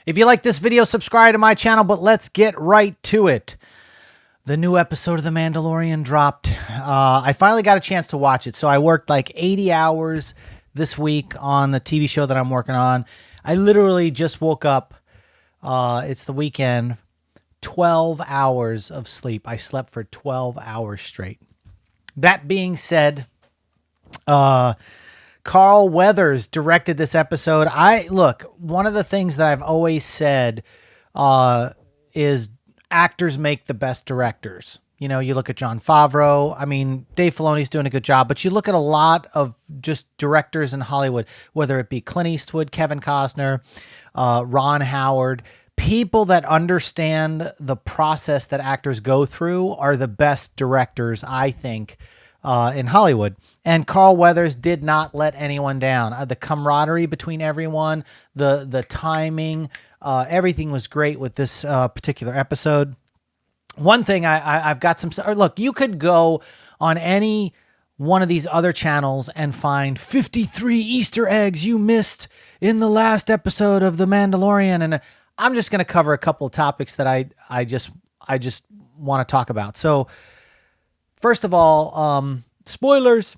If you like this video, subscribe to my channel, but let's get right to it. The new episode of The Mandalorian dropped. I finally got a chance to watch it. So I worked like 80 hours this week on the TV show that I'm working on. I literally just woke up. It's the weekend. 12 hours of sleep. I slept for 12 hours straight. That being said, Carl Weathers directed this episode. Look, one of the things that I've always said is actors make the best directors. You know, you look at Jon Favreau. I mean, Dave Filoni's doing a good job, but you look at a lot of just directors in Hollywood, whether it be Clint Eastwood, Kevin Costner, Ron Howard. People that understand the process that actors go through are the best directors, I think, in Hollywood. And Carl Weathers did not let anyone down. The camaraderie between everyone, the timing, everything was great with this particular episode. One thing I've got some... Look, you could go on any one of these other channels and find 53 Easter eggs you missed in the last episode of The Mandalorian, and I'm just going to cover a couple of topics that I just want to talk about. So, first of all, spoilers.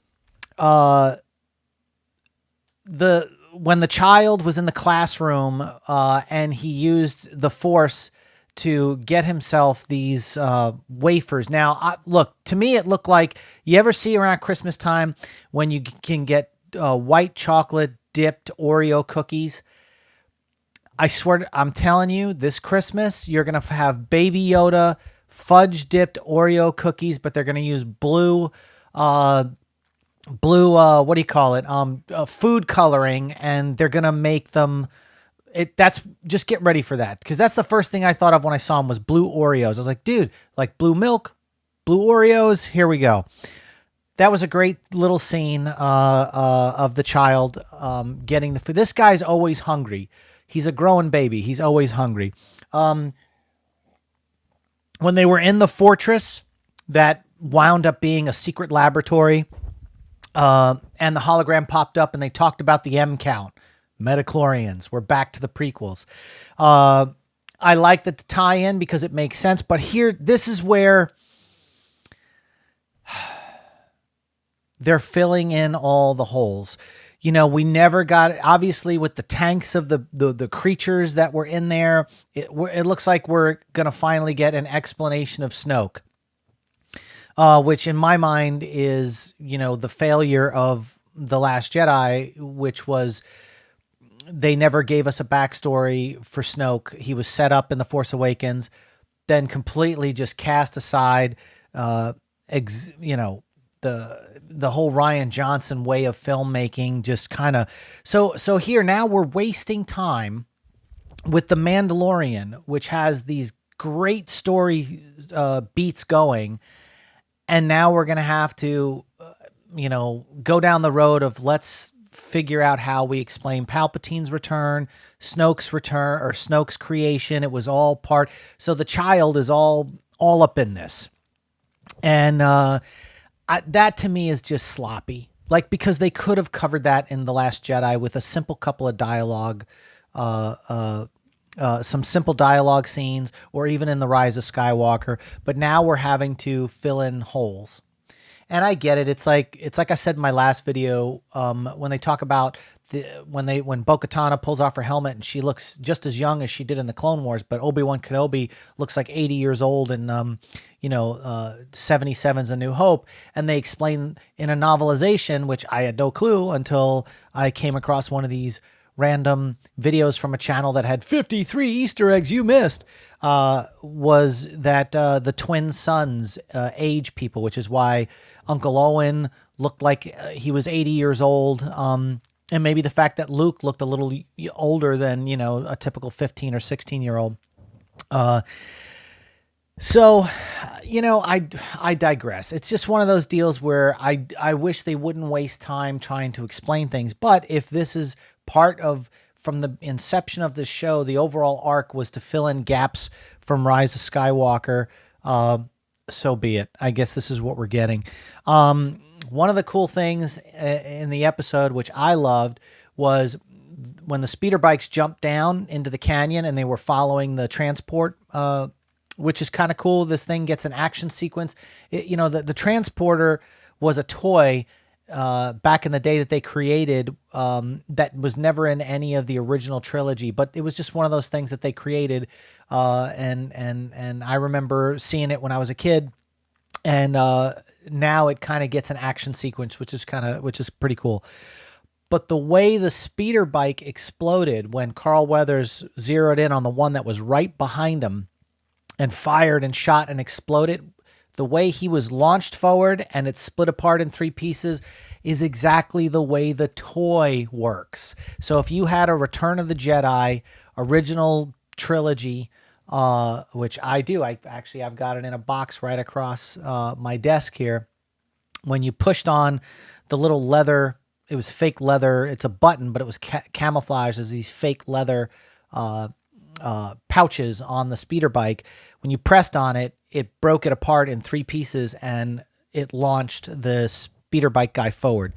When the child was in the classroom and he used the Force to get himself these wafers. Now, look, to me, it looked like, you ever see around Christmas time when you can get white chocolate dipped Oreo cookies? I swear, I'm telling you, this Christmas, you're going to have Baby Yoda fudge dipped Oreo cookies, but they're going to use blue, what do you call it? Food coloring, and they're going to make them, just get ready for that. Cause that's the first thing I thought of when I saw them was blue Oreos. I was like, dude, like blue milk, blue Oreos. Here we go. That was a great little scene, of the child, getting the food. This guy's always hungry. He's a growing baby. He's always hungry. When they were in the fortress that wound up being a secret laboratory, and the hologram popped up and they talked about the M count, metachlorians. We're back to the prequels. I like the tie-in because it makes sense. But here, this is where they're filling in all the holes. You know, we never got, obviously, with the tanks of the creatures that were in there, it looks like we're going to finally get an explanation of Snoke, which in my mind is, you know, the failure of The Last Jedi, which was they never gave us a backstory for Snoke. He was set up in The Force Awakens, then completely just cast aside, you know, the whole Rian Johnson way of filmmaking, just kind of, so here now we're wasting time with The Mandalorian, which has these great story beats going, and now we're gonna have to you know, go down the road of let's figure out how we explain Palpatine's return, Snoke's return, or Snoke's creation. It was all part, so the child is all up in this, and that to me is just sloppy. Like, because they could have covered that in The Last Jedi with a simple couple of dialogue, some simple dialogue scenes, or even in The Rise of Skywalker. But now we're having to fill in holes. And I get it. It's like I said in my last video, when they talk about when Bo-Katan pulls off her helmet and she looks just as young as she did in the Clone Wars, but Obi-Wan Kenobi looks like 80 years old in 77's A New Hope, and they explain in a novelization, which I had no clue until I came across one of these random videos from a channel that had 53 Easter eggs you missed, was that the twin sons age people, which is why Uncle Owen looked like he was 80 years old. And maybe the fact that Luke looked a little older than, you know, a typical 15 or 16-year-old. So, you know, I digress. It's just one of those deals where I wish they wouldn't waste time trying to explain things. But if this is part of, from the inception of this show, the overall arc was to fill in gaps from Rise of Skywalker, so be it. I guess this is what we're getting. One of the cool things in the episode, which I loved, was when the speeder bikes jumped down into the canyon and they were following the transport, which is kind of cool. This thing gets an action sequence. The transporter was a toy back in the day that they created that was never in any of the original trilogy, but it was just one of those things that they created. And I remember seeing it when I was a kid, and now it kind of gets an action sequence, which is pretty cool. But the way the speeder bike exploded when Carl Weathers zeroed in on the one that was right behind him and fired and shot and exploded, the way he was launched forward and it split apart in three pieces is exactly the way the toy works. So if you had a Return of the Jedi original trilogy, which I do, I've got it in a box right across my desk here. When you pushed on the little leather, it was fake leather. It's a button, but it was camouflaged as these fake leather pouches on the speeder bike. When you pressed on it, it broke it apart in three pieces and it launched the speeder bike guy forward.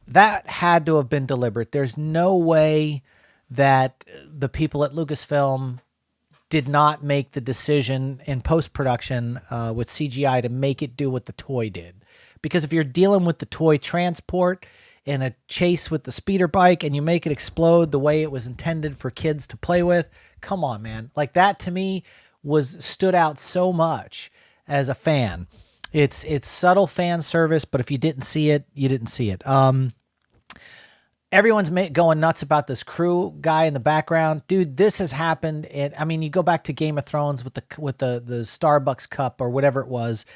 That had to have been deliberate. There's no way that the people at Lucasfilm did not make the decision in post-production with CGI to make it do what the toy did. Because if you're dealing with the toy transport in a chase with the speeder bike and you make it explode the way it was intended for kids to play with, come on, man. Like, that to me stood out so much as a fan. It's subtle fan service, but if you didn't see it, you didn't see it. Everyone's going nuts about this crew guy in the background. Dude, this has happened. You go back to Game of Thrones with the Starbucks cup or whatever it was,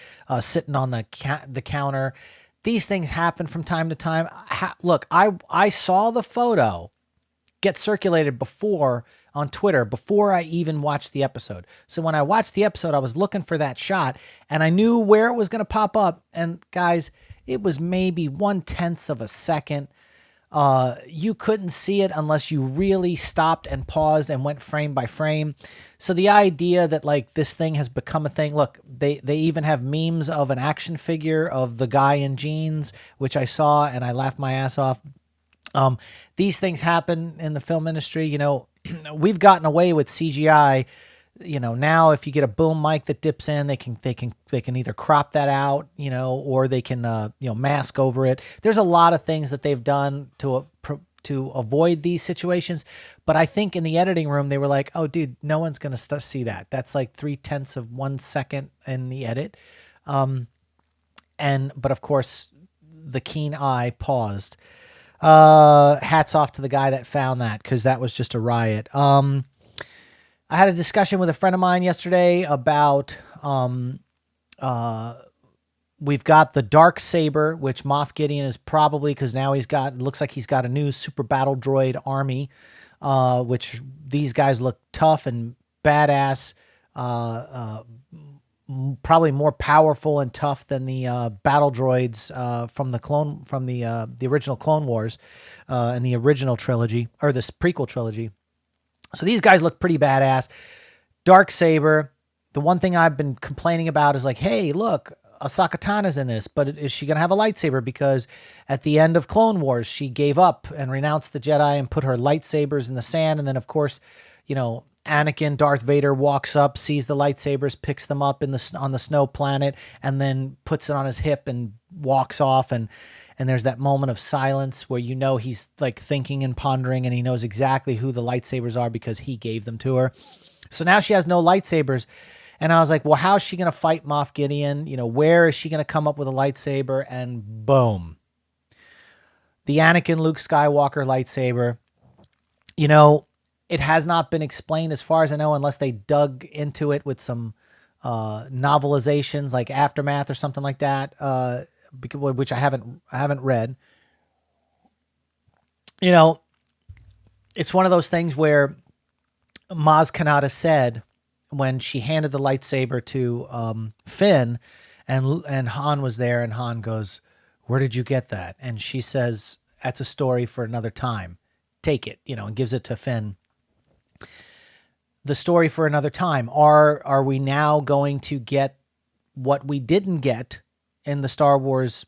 sitting on the counter. These things happen from time to time. Look, I saw the photo get circulated before on Twitter before I even watched the episode. So when I watched the episode, I was looking for that shot and I knew where it was going to pop up. And guys, it was maybe 1/10 of a second. You couldn't see it unless you really stopped and paused and went frame by frame. So the idea that like this thing has become a thing, look, they even have memes of an action figure of the guy in jeans, which I saw and I laughed my ass off. These things happen in the film industry. We've gotten away with CGI. Now if you get a boom mic that dips in, they can either crop that out, or they can, mask over it. There's a lot of things that they've done to avoid these situations. But I think in the editing room, they were like, oh dude, no one's going to see that. That's like 0.3 of 1 second in the edit. But of course the keen eye paused. Hats off to the guy that found that, because that was just a riot. I had a discussion with a friend of mine yesterday about we've got the dark saber, which Moff Gideon is probably, because now it looks like he's got a new super battle droid army, which these guys look tough and badass, probably more powerful and tough than the battle droids from the original Clone Wars and the original trilogy, or this prequel trilogy. So these guys look pretty badass. Darksaber. The one thing I've been complaining about is like, hey, look, Ahsoka Tano's in this, but is she going to have a lightsaber? Because at the end of Clone Wars, she gave up and renounced the Jedi and put her lightsabers in the sand. And then, of course, Anakin, Darth Vader, walks up, sees the lightsabers, picks them up on the snow planet, and then puts it on his hip and walks off. And there's that moment of silence where he's like thinking and pondering, and he knows exactly who the lightsabers are because he gave them to her. So now she has no lightsabers. And I was like, well, how's she going to fight Moff Gideon? Where is she going to come up with a lightsaber? And boom. The Anakin Luke Skywalker lightsaber. It has not been explained as far as I know, unless they dug into it with some novelizations like Aftermath or something like that. Which I haven't read. It's one of those things where Maz Kanata said when she handed the lightsaber to Finn, and Han was there, and Han goes, "Where did you get that?" And she says, "That's a story for another time. Take it," and gives it to Finn. The story for another time. Are we now going to get what we didn't get in the Star Wars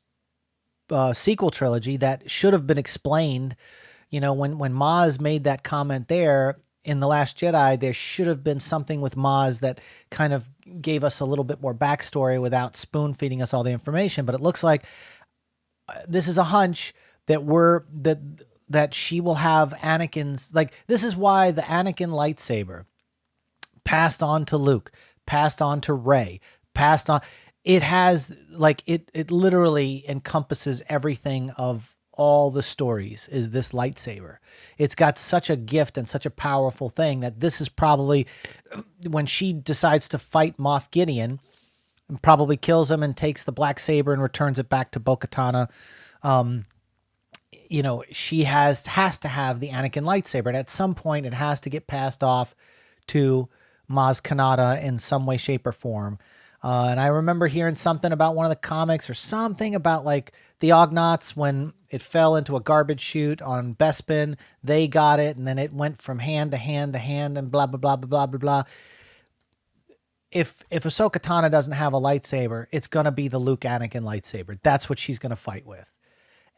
sequel trilogy that should have been explained, You know, when Maz made that comment there in The Last Jedi, there should have been something with Maz that kind of gave us a little bit more backstory without spoon feeding us all the information. But it looks like this is a hunch that that she will have Anakin's, like, this is why the Anakin lightsaber passed on to Luke, passed on to Rey, passed on. It has, like, it literally encompasses everything of all the stories is this lightsaber. It's got such a gift and such a powerful thing that this is probably when she decides to fight Moff Gideon and probably kills him and takes the black saber and returns it back to Bo-Katan. You know, she has to have the Anakin lightsaber, and at some point it has to get passed off to Maz Kanata in some way, shape, or form. And I remember hearing something about one of the comics or something about, like, the Ognaughts, when it fell into a garbage chute on Bespin, they got it, and then it went from hand to hand to hand, and blah, blah, blah, blah, blah, blah, blah. If Ahsoka Tano doesn't have a lightsaber, it's going to be the Luke Anakin lightsaber. That's what she's going to fight with.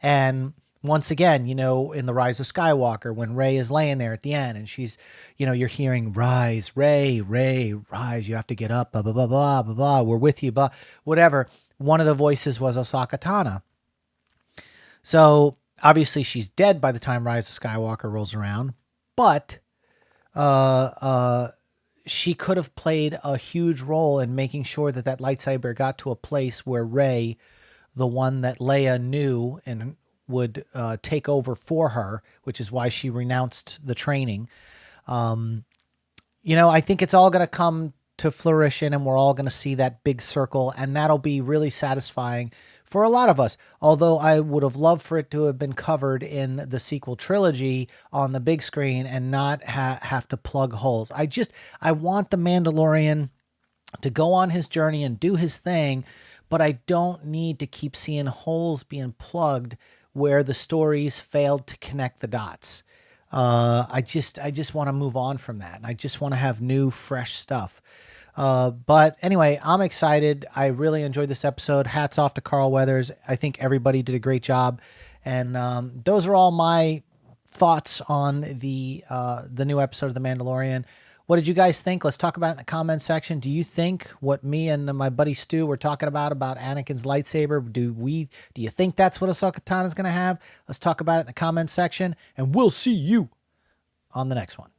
And once again, you know, in The Rise of Skywalker, when Rey is laying there at the end and she's, you know, you're hearing, rise, Rey, rise, you have to get up, blah, blah, blah, blah, blah, blah, we're with you, blah, whatever. One of the voices was Ahsoka Tano. So obviously she's dead by the time Rise of Skywalker rolls around, but she could have played a huge role in making sure that that lightsaber got to a place where Rey, the one that Leia knew and would take over for her, which is why she renounced the training. You know, I think it's all going to come to fruition, and we're all going to see that big circle, and that'll be really satisfying for a lot of us. Although I would have loved for it to have been covered in the sequel trilogy on the big screen and not have to plug holes. I want the Mandalorian to go on his journey and do his thing, but I don't need to keep seeing holes being plugged where the stories failed to connect the dots. I just want to move on from that. And I just want to have new, fresh stuff. But anyway, I'm excited. I really enjoyed this episode. Hats off to Carl Weathers. I think everybody did a great job. And those are all my thoughts on the new episode of The Mandalorian. What did you guys think? Let's talk about it in the comment section. Do you think what me and my buddy Stu were talking about Anakin's lightsaber, do you think that's what Ahsoka Tano is going to have? Let's talk about it in the comment section, and we'll see you on the next one.